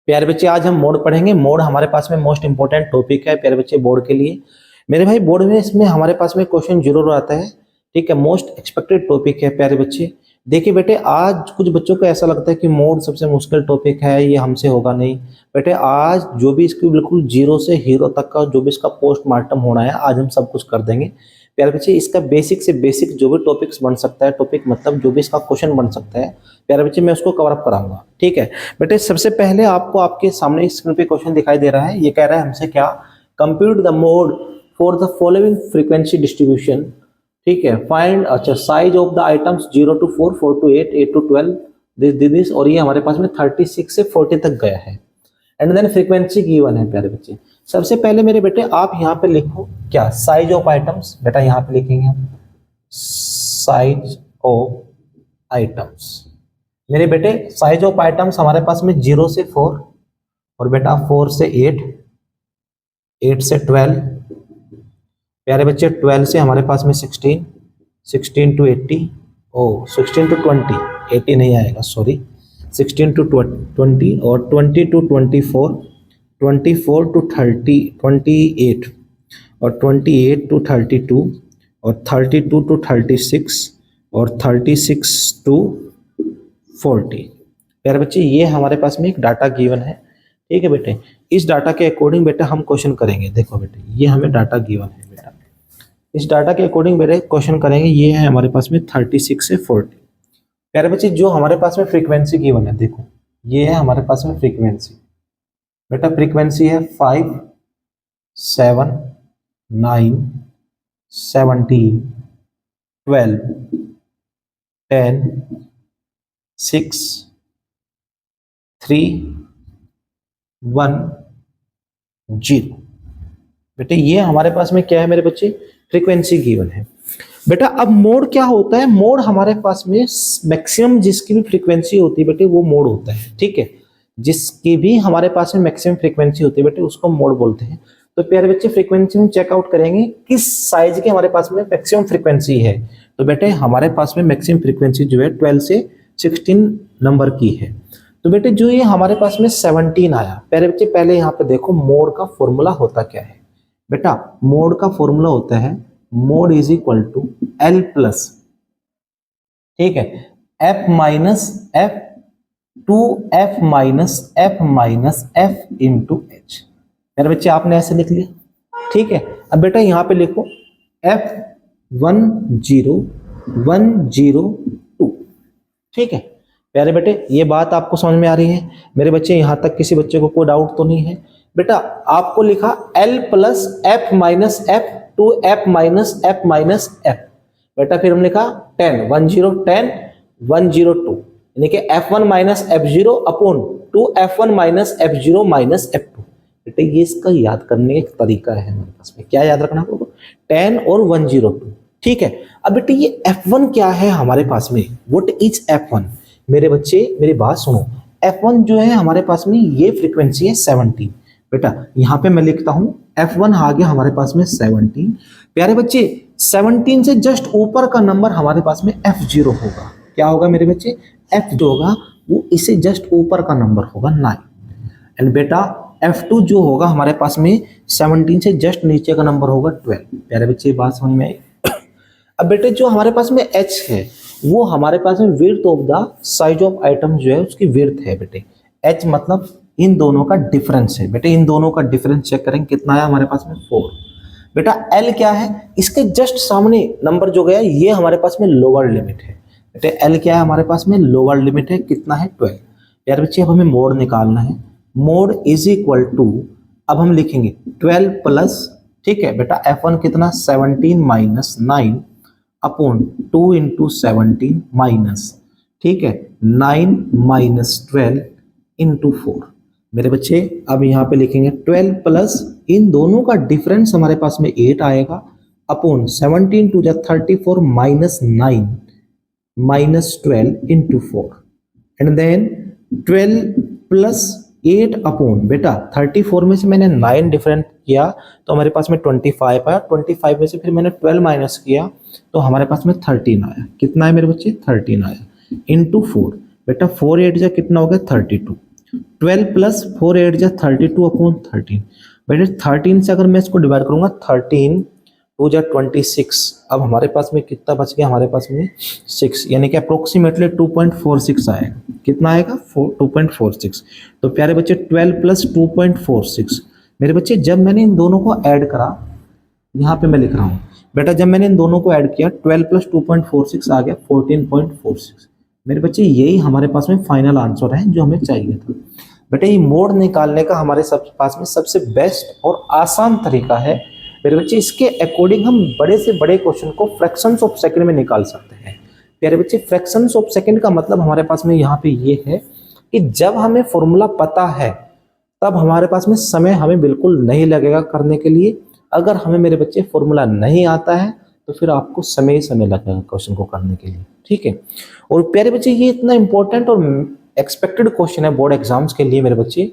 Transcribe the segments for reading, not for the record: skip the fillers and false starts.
प्यारे बच्चे आज हम मोड पढ़ेंगे। मोड हमारे पास में मोस्ट इंपोर्टेंट टॉपिक है प्यारे बच्चे बोर्ड के लिए। मेरे भाई बोर्ड में इसमें हमारे पास में क्वेश्चन जरूर आता है, ठीक है। मोस्ट एक्सपेक्टेड टॉपिक है प्यारे बच्चे। देखिए बेटे आज कुछ बच्चों को ऐसा लगता है कि मोड सबसे मुश्किल टॉपिक है, ये हमसे होगा नहीं। बेटे आज जो भी इसकी बिल्कुल जीरो से हीरो तक का जो भी इसका पोस्टमार्टम होना है आज हम सब कुछ कर देंगे प्यारे बच्चे। इसका बेसिक से बेसिक जो भी टॉपिक्स बन सकता है, टॉपिक मतलब जो भी इसका क्वेश्चन बन सकता है प्यारे बच्चे, मैं उसको कवर अप कराऊंगा, ठीक है। बेटे सबसे पहले आपको आपके सामने स्क्रीन पे क्वेश्चन दिखाई दे रहा है। ये कह रहा है हमसे क्या, compute the mode for the following frequency distribution, ठीक है। फाइंड अच्छा size of the items 0 to 4, 4 to 8, 8 to 12 this और ये हमारे पास में 36 से 40 तक गया है। एंड देन फ्रीक्वेंसी गिवन है प्यारे बच्चे। सबसे पहले मेरे बेटे आप यहाँ पे लिखो क्या, साइज ऑफ आइटम्स। बेटा यहाँ पे लिखेंगे हम साइज ऑफ आइटम्स। मेरे बेटे साइज ऑफ आइटम्स हमारे पास में 0 से 4 और बेटा 4 से 8, 8 से 12 प्यारे बच्चे, 12 से हमारे पास में 16, 16 to 80, 16 to 20, 80 नहीं आएगा सॉरी, 16 to 20 और 20 to 24, 24 to 30, 28 और 28 to 32 और 32 to 36 और 36 to 40 प्यारे बच्चे। ये हमारे पास में एक डाटा गिवन है, ठीक है बेटे। इस डाटा के अकॉर्डिंग बेटा हम क्वेश्चन करेंगे। देखो बेटे ये हमें डाटा गिवन है बेटा, इस डाटा के अकॉर्डिंग बेटे क्वेश्चन करेंगे। ये है हमारे पास में 36 से 40 प्यारे बच्चे। जो हमारे पास में फ्रीक्वेंसी गिवन है, देखो ये है हमारे पास में फ्रीक्वेंसी बेटा। फ्रीक्वेंसी है 5, 7, 9, 17, 12, 10, 6, 3, 1, 0 बेटे। ये हमारे पास में क्या है मेरे बच्चे, फ्रीक्वेंसी गिवन है बेटा। अब मोड क्या होता है, मोड हमारे पास में मैक्सिमम जिसकी भी फ्रीक्वेंसी होती है बेटे वो मोड होता है, ठीक है। जिसकी भी हमारे पास में मैक्सिमम फ्रीक्वेंसी होती है बेटे उसको मोड बोलते हैं। तो प्यारे बच्चे फ्रीक्वेंसी में चेकआउट करेंगे किस साइज के हमारे पास में मैक्सिमम फ्रीक्वेंसी है। तो बेटे हमारे पास में मैक्सिमम फ्रीक्वेंसी जो है 12 से 16 नंबर की है। तो बेटे जो ये हमारे पास में 17 आया प्यारे बच्चे, पहले यहाँ पे देखो मोड का फॉर्मूला होता क्या है बेटा। मोड का फॉर्मूला होता है mode is equal to L plus, ठीक है, F minus F two F minus F into H. मेरे बच्चे आपने ऐसे लिख लिया, ठीक है। अब बेटा यहाँ पे लिखो F10 102, ठीक है प्यारे बेटे। ये बात आपको समझ में आ रही है मेरे बच्चे, यहाँ तक किसी बच्चे को कोई डाउट तो नहीं है बेटा। आपको लिखा L plus F minus F two F minus F बेटा। फिर हम लिखा 10 102 यानी कि F1 minus F0 upon 2F1 minus F0 minus F2 बेटे। ये इसका याद करने का तरीका है हमारे पास में। क्या याद रखना आपको, 10 और 102, ठीक है। अब बेटे ये F1 क्या है हमारे पास में, व्हाट इज F1 मेरे बच्चे, मेरी बात सुनो। F1 जो है हमारे पास में ये फ्रीक्वेंसी है 17 बेटा। यहाँ पे मैं लिखता हूँ F1 आ गया हमारे पास में 17 प्यारे बच्चे। 17 से जस्ट ऊपर का नंबर हमारे पास में F0 होगा। क्या होगा मेरे बच्चे, F जो होगा वो इससे जस्ट ऊपर का नंबर होगा 9। एंड बेटा F2 जो होगा हमारे पास में 17 से जस्ट नीचे का नंबर होगा 12 प्यारे बच्चे। बात समझ में आई। अब बेटे जो हमारे पास में H है वो हमारे पास में width of the size of item जो है उसकी विड्थ है बेटे। H मतलब इन दोनों का डिफरेंस है बेटे। इन दोनों का डिफरेंस चेक करेंगे कितना है हमारे पास में 4 बेटा। L क्या है, इसके जस्ट सामने नंबर जो गया ये हमारे पास में लोअर लिमिट है बेटे। L क्या है हमारे पास में, लोअर लिमिट है, कितना है 12 यार बच्चे। अब हमें मोड निकालना है। मोड इज इक्वल टू, अब हम लिखेंगे 12 प्लस, ठीक है बेटा, F1 कितना 17 माइनस 9 अपॉन 2 इंटू 17 माइनस, ठीक है, 9 माइनस 12 इंटू 4 मेरे बच्चे। अब यहाँ पे लिखेंगे 12 प्लस इन दोनों का डिफरेंस हमारे पास में 8 आएगा अपॉन 17 टू जा 34 minus 9 minus 12 into 4 and then 12 plus 8 upon बेटा 34 में से मैंने 9 डिफरेंट किया तो हमारे पास में 25 आया। 25 में से फिर मैंने 12 माइनस किया तो हमारे पास में 13 आया। कितना है मेरे बच्चे, 13 आया इंटू 4 बेटा। 4 8 जा कितना हो गया 32 12 प्लस 4 8 जा 32 अपॉन 13। बेटे 13 से अगर मैं इसको डिवाइड करूंगा 13 2 जा 26। अब हमारे पास में कितना बच गया, हमारे पास में 6, यानी कि अप्रोक्सीमेटली 2.46 आएगा। कितना आएगा 2.46। तो प्यारे बच्चे 12 प्लस 2.46 मेरे बच्चे जब मैंने इन दोनों को ऐड करा, यहाँ पे मैं लिख रहा हूँ बेटा, जब मैंने इन दोनों को ऐड किया 12 प्लस 2.46 आ गया 14.46। मेरे बच्चे यही हमारे पास में फाइनल आंसर है जो हमें चाहिए था। बेटा ये मोड निकालने का हमारे पास में सबसे बेस्ट और आसान तरीका है मेरे बच्चे। इसके अकॉर्डिंग हम बड़े से बड़े क्वेश्चन को फ्रैक्शंस ऑफ सेकंड में निकाल सकते हैं। प्यारे बच्चे फ्रैक्शंस ऑफ सेकंड का मतलब हमारे पास में यहाँ पे ये है कि जब हमें फॉर्मूला पता है तब हमारे पास में समय हमें बिल्कुल नहीं लगेगा करने के लिए। अगर हमें मेरे बच्चे फॉर्मूला नहीं आता है तो फिर आपको समय ही समय लगेगा क्वेश्चन को करने के लिए, ठीक है। और प्यारे बच्चे ये इतना इंपॉर्टेंट और एक्सपेक्टेड क्वेश्चन है बोर्ड एग्जाम्स के लिए मेरे बच्चे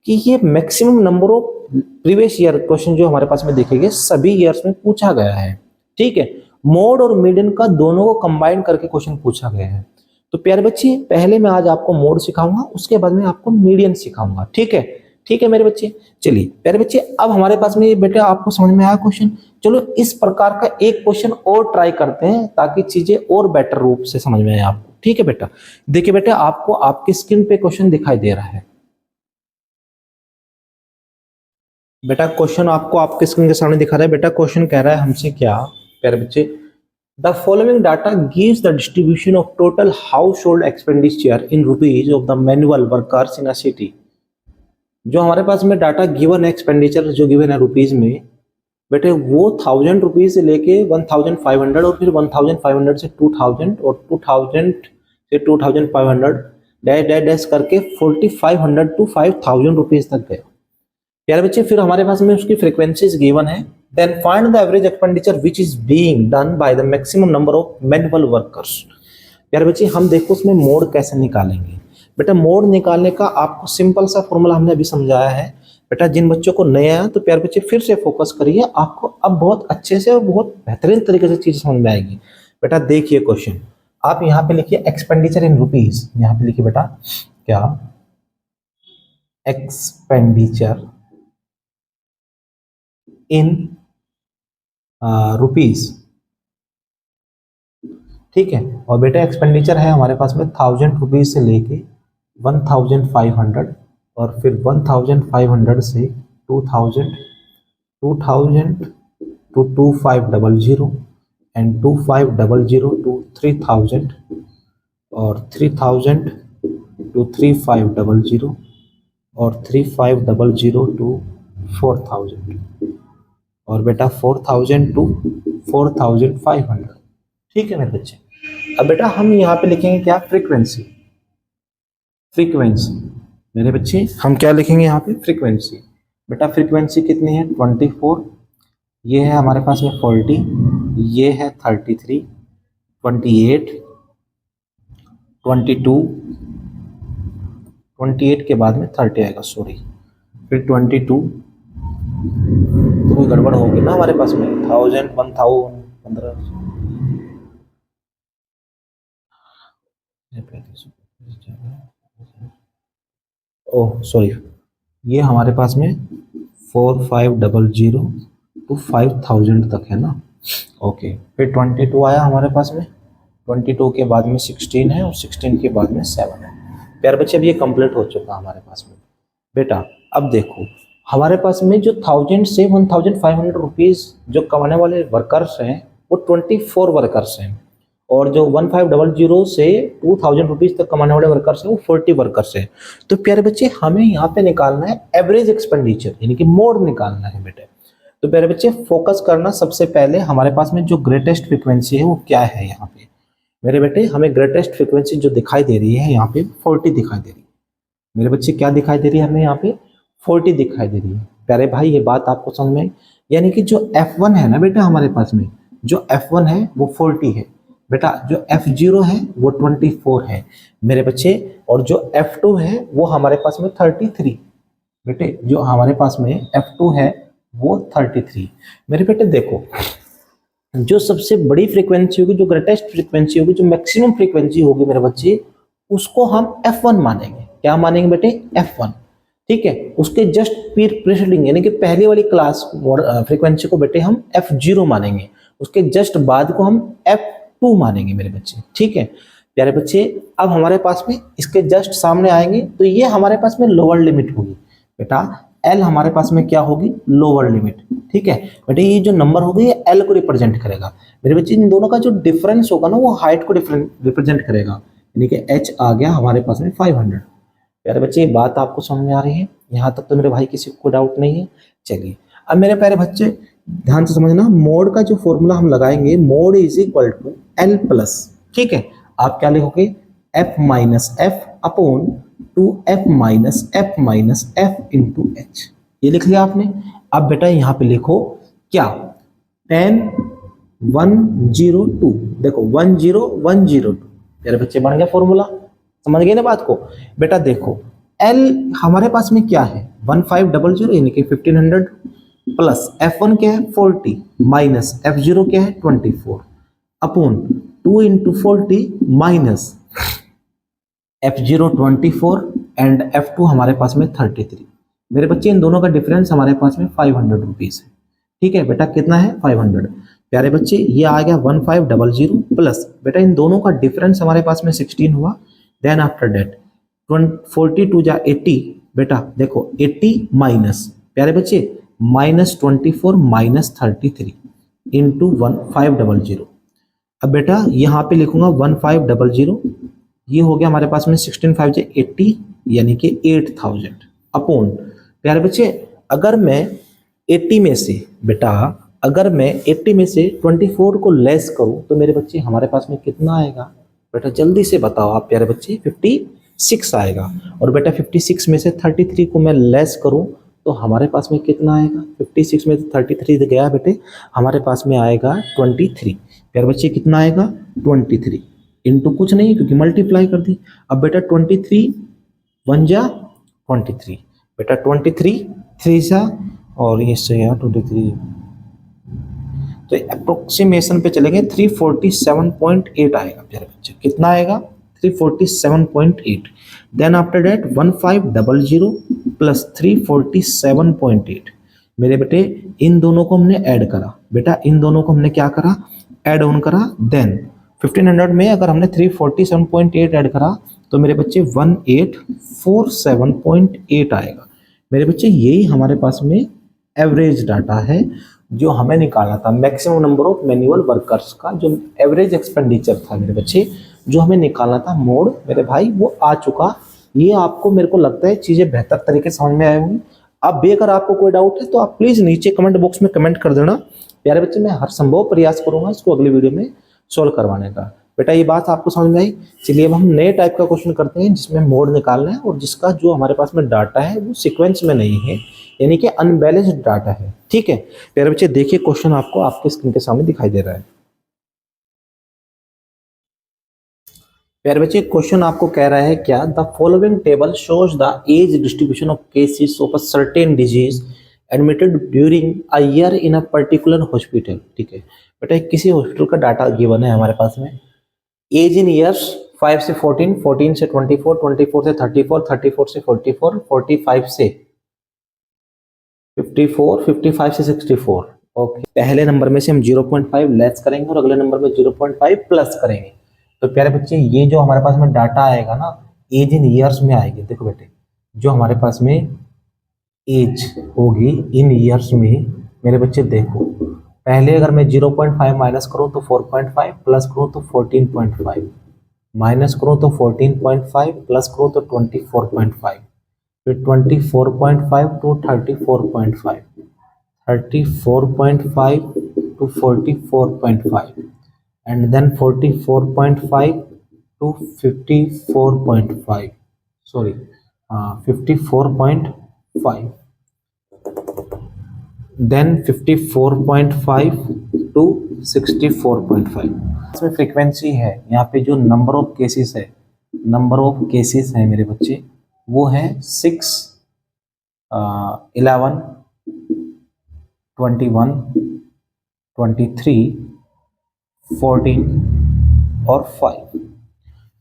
कि ये maximum number of previous year question जो हमारे पास में देखेंगे सभी ईयर्स में पूछा गया है, ठीक है। मोड और मीडियन का दोनों को कंबाइन करके क्वेश्चन पूछा गया है। तो प्यारे बच्चे पहले मैं आज आपको मोड सिखाऊंगा, उसके बाद में आपको मीडियन सिखाऊंगा, ठीक है। ठीक है मेरे बच्चे, चलिए प्यारे बच्चे अब हमारे पास में ये बेटे आपको समझ में आया क्वेश्चन। चलो इस प्रकार का एक क्वेश्चन और ट्राई करते हैं ताकि चीजें और बेटर रूप से समझ में आए आपको, ठीक है बेटा। देखिए बेटा आपको आपकी स्क्रीन पे क्वेश्चन दिखाई दे रहा है बेटा। क्वेश्चन आपको आपके स्क्रीन के सामने दिखा रहा है बेटा। क्वेश्चन कह रहा है हमसे क्या प्यारे बच्चे, the following data gives the distribution of total house hold expenditure in rupees of the manual workers in a city. जो हमारे पास में डाटा गिवन है एक्सपेंडिचर जो गिवन है रुपीज में बेटे वो 1000 रुपीज से लेके 1500 और फिर 1500 से 2000 और 2000 से 2500 डैश डैश डैश करके 4500 टू 5000 रुपीज तक गया प्यारे बच्चे। फिर हमारे पास में उसकी फ्रीक्वेंसीज गिवन है। Then find the average expenditure which is being done by the maximum number of manual workers. प्यारे बच्चे हम देखो उसमें मोड कैसे निकालेंगे। बेटा मोड निकालने का आपको सिंपल सा फॉर्मूला हमने अभी समझाया है बेटा। जिन बच्चों को नया है तो प्यारे बच्चे फिर से फोकस करिए, आपको अब बहुत अच्छे से और बहुत बेहतरीन तरीके से चीज समझ में आएगी। बेटा देखिए क्वेश्चन, आप यहाँ पे लिखिए एक्सपेंडिचर इन रुपीज। यहाँ पे लिखिए बेटा क्या एक्सपेंडिचर इन रुपीज, ठीक है। और बेटा एक्सपेंडिचर है हमारे पास में 1000 रुपीज से लेके 1500 और फिर 1500 से 2000 टू 2500 एंड 2500 टू 3000 और 3000 टू 3500 और 3500 टू 4000 और बेटा 4000 टू 4500, ठीक है मेरे बच्चे। अब बेटा हम यहाँ पे लिखेंगे क्या फ्रीक्वेंसी। फ्रीक्वेंसी मेरे बच्चे हम क्या लिखेंगे यहाँ पे फ्रीक्वेंसी। बेटा फ्रीक्वेंसी कितनी है 24, ये है हमारे पास में 40, ये है 33, 28, 22, 28 के बाद में 30 आएगा सॉरी, फिर 22 तो कोई गड़बड़ होगी ना हमारे पास में 1000 1000 15 ओह सॉरी, ये हमारे पास में 4500 टू 5000 तक है ना। ओके फिर 22 आया हमारे पास में, 22 के बाद में 16 है और 16 के बाद में 7 है। प्यारे बच्चे अब ये कंप्लीट हो चुका हमारे पास में। बेटा अब देखो हमारे पास में जो 1000 से 1500 रुपीज जो कमाने वाले वर्कर्स हैं वो 24 वर्कर्स हैं और जो 1500 से 2000 रुपीज तक कमाने वाले वर्कर्स हैं वो 40 वर्कर्स हैं। तो प्यारे बच्चे हमें यहाँ पे निकालना है एवरेज एक्सपेंडिचर यानी कि मोड निकालना है बेटे। तो प्यारे बच्चे फोकस करना सबसे पहले हमारे पास में जो ग्रेटेस्ट फ्रीक्वेंसी है वो क्या है। यहाँ पे मेरे बेटे हमें ग्रेटेस्ट फ्रीक्वेंसी जो दिखाई दे रही है यहाँ पे 40 दिखाई दे रही है। मेरे बच्चे क्या दिखाई दे रही है हमें यहाँ पे 40 दिखाई दे रही है। प्यारे भाई ये बात आपको समझ में, यानी कि जो F1 है ना बेटा हमारे पास में जो F1 है वो 40 है बेटा, जो F0 है वो 24 है मेरे बच्चे, और जो F2 है वो हमारे पास में 33 बेटे, जो हमारे पास में F2 है वो 33। मेरे बेटे देखो जो सबसे बड़ी फ्रीक्वेंसी होगी, जो ग्रेटेस्ट फ्रीक्वेंसी होगी, जो मैक्सिमम फ्रीक्वेंसी होगी मेरे बच्चे, उसको हम F1 मानेंगे। क्या मानेंगे बेटे, F1, ठीक है। उसके जस्ट प्रीसीडिंग यानी कि पहले वाली क्लास फ्रीक्वेंसी को बेटे हम F0 मानेंगे, उसके जस्ट बाद को हम F2 मानेंगे मेरे बच्चे, ठीक है प्यारे बच्चे। अब हमारे पास में इसके जस्ट सामने आएंगे तो ये हमारे पास में लोअर लिमिट होगी बेटा, L हमारे पास में क्या होगी, लोअर लिमिट, ठीक है बेटे। ये जो नंबर होगा ये L को रिप्रेजेंट करेगा मेरे बच्चे। इन दोनों का जो डिफरेंस होगा ना वो हाइट को रिप्रेजेंट करेगा, यानी कि H आ गया हमारे पास में 500। प्यारे बच्चे ये बात आपको समझ में आ रही है, यहाँ तक तो मेरे भाई किसी को डाउट नहीं है। चलिए अब मेरे प्यारे बच्चे ध्यान से समझना, मोड का जो फॉर्मूला हम लगाएंगे, mode is equal to L plus, ठीक है। आप क्या लिखोगे, F minus F upon 2F minus F into H, ये लिख लिया आपने। अब बेटा यहाँ पे लिखो क्या, 10 102, देखो 10102 मेरे बच्चे बन गया फॉर्मूला, समझ गए ना बात को। बेटा देखो L हमारे पास में क्या है 1500 यानी कि 1500 प्लस F1 क्या है 40 माइनस F0 क्या है 24 upon 2 into 40 minus F0 24 and F2 हमारे पास में 33। मेरे बच्चे इन दोनों का डिफरेंस हमारे पास में 500 रुपीज है, ठीक है बेटा कितना है 500। प्यारे बच्चे ये आ गया 1500 प्लस बेटा इन दोनों का डिफरेंस हमारे पास में 16 हुआ। देन आफ्टर डेट 42 जा 80, बेटा देखो 80 माइनस प्यारे बच्चे माइनस 24 माइनस 33 इंटू 1500। अब बेटा यहाँ पे लिखूंगा 1500, ये हो गया हमारे पास में 16 5 से 80 यानी कि 8000 अपॉन प्यारे बच्चे अगर मैं 80 में से बेटा अगर मैं 80 में से 24 को लेस करूं तो मेरे बच्चे हमारे पास में कितना आएगा, बेटा जल्दी से बताओ आप प्यारे बच्चे 56 आएगा। और बेटा 56 में से 33 को मैं लेस करूं तो हमारे पास में कितना आएगा, 56 में से 33 गया बेटे हमारे पास में आएगा 23। प्यारे बच्चे कितना आएगा 23 इंटू कुछ नहीं क्योंकि मल्टीप्लाई कर दी। अब बेटा 23 1 जा 23, बेटा 23 3 जा और ये से गया 23, तो अप्रोक्सीमेशन पे चलेंगे 347.8 आएगा प्यारे बच्चे, कितना आएगा 347.8। देन आफ्टर डेट 1500 प्लस 347.8 मेरे बेटे इन दोनों को हमने ऐड करा, बेटा इन दोनों को हमने क्या करा ऐड ऑन करा। देन 1500 में अगर हमने 347.8 ऐड करा तो मेरे बच्चे 1847.8 आएगा। मेरे बच्चे यही हमारे पास में एवरेज डाटा है जो हमें निकालना था, maximum number of manual workers का जो एवरेज एक्सपेंडिचर था मेरे बच्चे जो हमें निकालना था मोड मेरे भाई वो आ चुका। ये आपको मेरे को लगता है चीज़ें बेहतर तरीके से समझ में आई होंगी। अब भी अगर आपको कोई डाउट है तो आप प्लीज़ नीचे कमेंट बॉक्स में कमेंट कर देना प्यारे बच्चे, मैं हर संभव प्रयास करूंगा इसको अगली वीडियो में सोल्व करवाने का। बेटा ये बात आपको समझ में आई। चलिए अब हम नए टाइप का क्वेश्चन करते हैं जिसमें मोड निकालना है और जिसका जो हमारे पास में डाटा है वो सीक्वेंस में नहीं है यानी कि अनबैलेंस्ड डाटा है, ठीक है प्यारे बच्चे। देखिए क्वेश्चन आपको आपके स्क्रीन के सामने दिखाई दे रहा है। प्यारे बच्चे क्वेश्चन आपको कह रहा है क्या, the following table shows the age distribution of cases of a certain disease admitted during a year in a particular hospital, ठीक है बेटा किसी हॉस्पिटल का डाटा गिवन है हमारे पास में। एज इन ईयर्स 5 से 14, 14 से 24, 24 से 34, 34 से 44, 45 से 54, 55 से 64। ओके पहले नंबर में से हम 0.5 लेस करेंगे और अगले नंबर में 0.5 प्लस करेंगे। तो प्यारे बच्चे ये जो हमारे पास में डाटा आएगा ना एज इन ईयर्स में आएगी। देखो बेटे जो हमारे पास में एज होगी इन ईयर्स में मेरे बच्चे देखो पहले अगर मैं 0.5 माइनस करूं तो 4.5 प्लस करूं तो 14.5 माइनस करूं तो 14.5 प्लस करूं तो 24.5 फिर 24.5 to 34.5 34.5 to 44.5 and then 44.5 to 54.5 sorry 54.5 then 54.5 to 64.5। इसमें फ्रीक्वेंसी है यहाँ पे जो नंबर ऑफ केसेस है मेरे बच्चे वो है 6 11 21 23 14 और 5।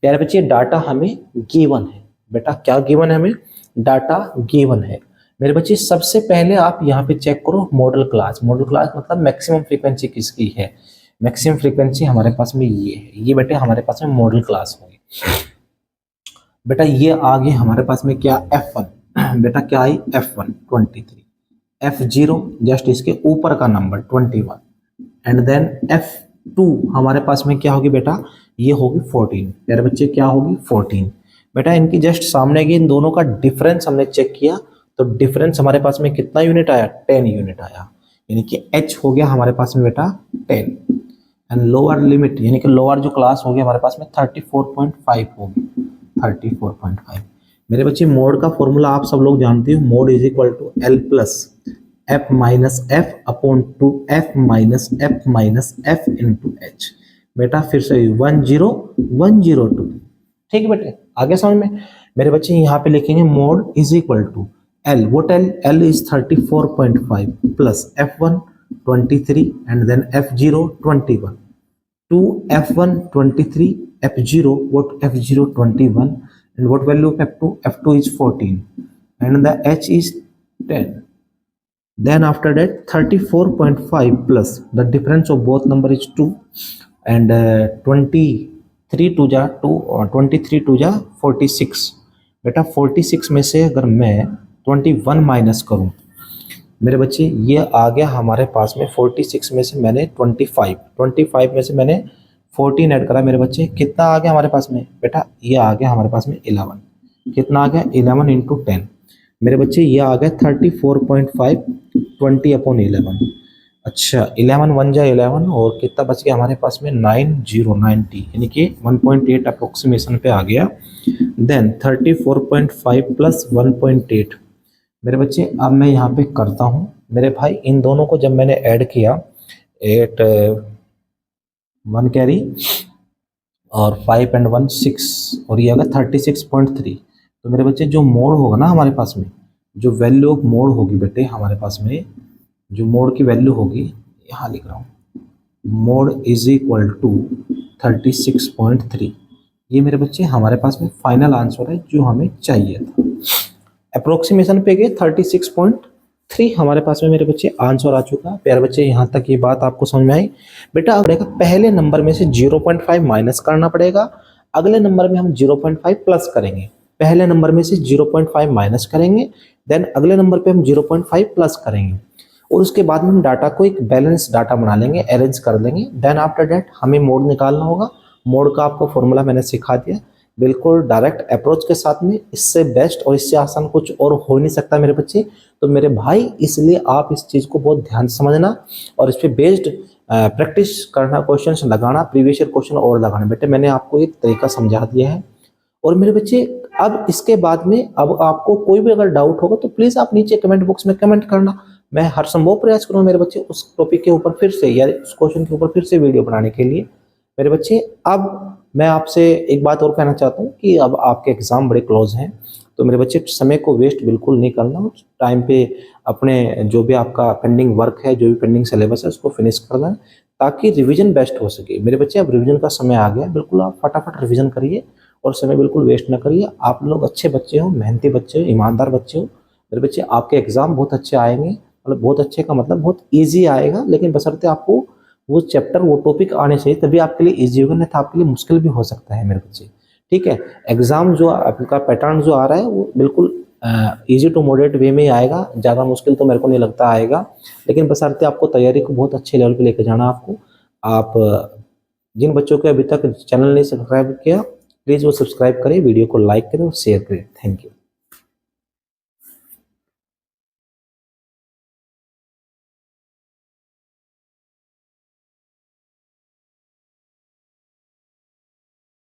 प्यारे बच्चे डाटा हमें गिवन है बेटा क्या गिवन है, हमें डाटा गिवन है। मेरे बच्चे सबसे पहले आप यहाँ पे चेक करो मॉडल क्लास। मॉडल क्लास मतलब मैक्सिमम फ्रीक्वेंसी किसकी है, मैक्सिमम फ्रीक्वेंसी हमारे पास में ये है, ये बेटे हमारे पास में मॉडल क्लास होगी। बेटा ये आगे हमारे पास में क्या F1, बेटा क्या आई F1 23, F0 जस्ट इसके ऊपर का नंबर 21, एंड देन F2 हमारे पास में क्या होगी बेटा, ये होगी 14। मेरे बच्चे क्या होगी 14। बेटा इनकी जस्ट सामने की इन दोनों का डिफरेंस हमने चेक किया तो डिफरेंस हमारे पास में कितना यूनिट आया, 10 यूनिट आया, यानी कि H हो गया हमारे पास में बेटा 10, एंड लोअर लिमिट यानी कि लोअर जो क्लास हो गया हमारे पास में 34.5 होगी, 34.5। मेरे बच्चे मोड का फॉर्मूला आप सब लोग जानते हो, mode is equal to L plus F minus F upon two F minus F into H। बेटा फिर से 10102, ठीक है बेटे, आगे समझ में। मेरे बच्चे यहाँ पे लिखेंगे mode is equal to L, what L is 34.5 plus F1 23 and then F0 21 to F1 23 F0 what F0 21 and what value of F2, F2 is 14 and the H is 10. Then after that 34.5 plus the difference of both number is 2 and 23 to जा 2 और 23 to जा 46। बेटा 46 में से अगर मैं 21 minus करूं मेरे बच्चे ये आ गया हमारे पास में 46 में से मैंने 25 में से मैंने 14 ऐड करा मेरे बच्चे, कितना आ गया हमारे पास में बेटा, ये आ गया हमारे पास में 11। कितना आ गया 11 इंटू 10 मेरे बच्चे, ये आ गया 34.5 20 अपॉन 11। अच्छा 11 1 जा 11 और कितना बच गया हमारे पास में 90 यानी कि 1.8 अप्रोक्सीमेशन पे आ गया। देन 34.5 प्लस 1.8 मेरे बच्चे, अब मैं यहाँ पे करता हूँ मेरे भाई, इन दोनों को जब मैंने ऐड किया 8 1 कैरी और 5 एंड 1 6 और ये आएगा 36.3। तो मेरे बच्चे जो मोड होगा ना हमारे पास में, जो वैल्यू ऑफ मोड होगी बेटे हमारे पास में, जो मोड की वैल्यू होगी यहाँ लिख रहा हूँ, मोड इज इक्वल टू 36.3। ये मेरे बच्चे हमारे पास में फाइनल आंसर है जो हमें चाहिए था। अप्रोक्सीमेशन पे गए 36.3 हमारे पास में मेरे बच्चे आंसर आ चुका है। प्यारे बच्चे यहाँ तक ये बात आपको समझ में आई। बेटा अब पहले नंबर में से 0.5 माइनस करना पड़ेगा, अगले नंबर में हम 0.5 प्लस करेंगे। पहले नंबर में से 0.5 माइनस करेंगे, देन अगले नंबर पे हम 0.5 प्लस करेंगे और उसके बाद में हम डाटा को एक बैलेंस डाटा बना लेंगे, अरेंज कर लेंगे। देन आफ्टर डेट हमें मोड निकालना होगा। मोड का आपको फॉर्मूला मैंने सिखा दिया, बिल्कुल डायरेक्ट अप्रोच के साथ में। इससे बेस्ट और इससे आसान कुछ और हो नहीं सकता मेरे बच्चे। तो मेरे भाई इसलिए आप इस चीज़ को बहुत ध्यान से समझना और इस पर बेस्ड प्रैक्टिस करना, क्वेश्चन लगाना, प्रीवियस ईयर क्वेश्चन और लगाना। बेटे मैंने आपको एक तरीका समझा दिया है। और मेरे बच्चे अब इसके बाद में अब आपको कोई भी अगर डाउट होगा तो प्लीज़ आप नीचे कमेंट बॉक्स में कमेंट करना। मैं हर संभव प्रयास करूँगा मेरे बच्चे उस टॉपिक के ऊपर फिर से या उस क्वेश्चन के ऊपर फिर से वीडियो बनाने के लिए। मेरे बच्चे अब मैं आपसे एक बात और कहना चाहता हूँ कि अब आपके एग्ज़ाम बड़े क्लोज हैं, तो मेरे बच्चे समय को वेस्ट बिल्कुल नहीं करना। टाइम पे अपने जो भी आपका पेंडिंग वर्क है, जो भी पेंडिंग सिलेबस है, उसको फिनिश करना है ताकि रिवीजन बेस्ट हो सके। मेरे बच्चे अब रिवीजन का समय आ गया, बिल्कुल आप फटाफट रिवीजन करिए और समय बिल्कुल वेस्ट ना करिए। आप लोग अच्छे बच्चे हो, मेहनती बच्चे हो, ईमानदार बच्चे हो। मेरे बच्चे आपके एग्ज़ाम बहुत अच्छे आएंगे, मतलब बहुत अच्छे का मतलब बहुत ईजी आएगा, लेकिन बशर्ते आपको वो चैप्टर वो टॉपिक आने चाहिए, तभी आपके लिए ईजी होगा, नहीं तो आपके लिए मुश्किल भी हो सकता है मेरे बच्चे। ठीक है, एग्जाम जो आपका पैटर्न जो आ रहा है वो बिल्कुल इजी टू मॉडरेट वे में ही आएगा, ज़्यादा मुश्किल तो मेरे को नहीं लगता आएगा, लेकिन बशर्ते आपको तैयारी को बहुत अच्छे लेवल पे लेके जाना। आपको आप जिन बच्चों के अभी तक चैनल नहीं सब्सक्राइब किया, प्लीज़ वो सब्सक्राइब करें, वीडियो को लाइक करें और शेयर करें। Thank you.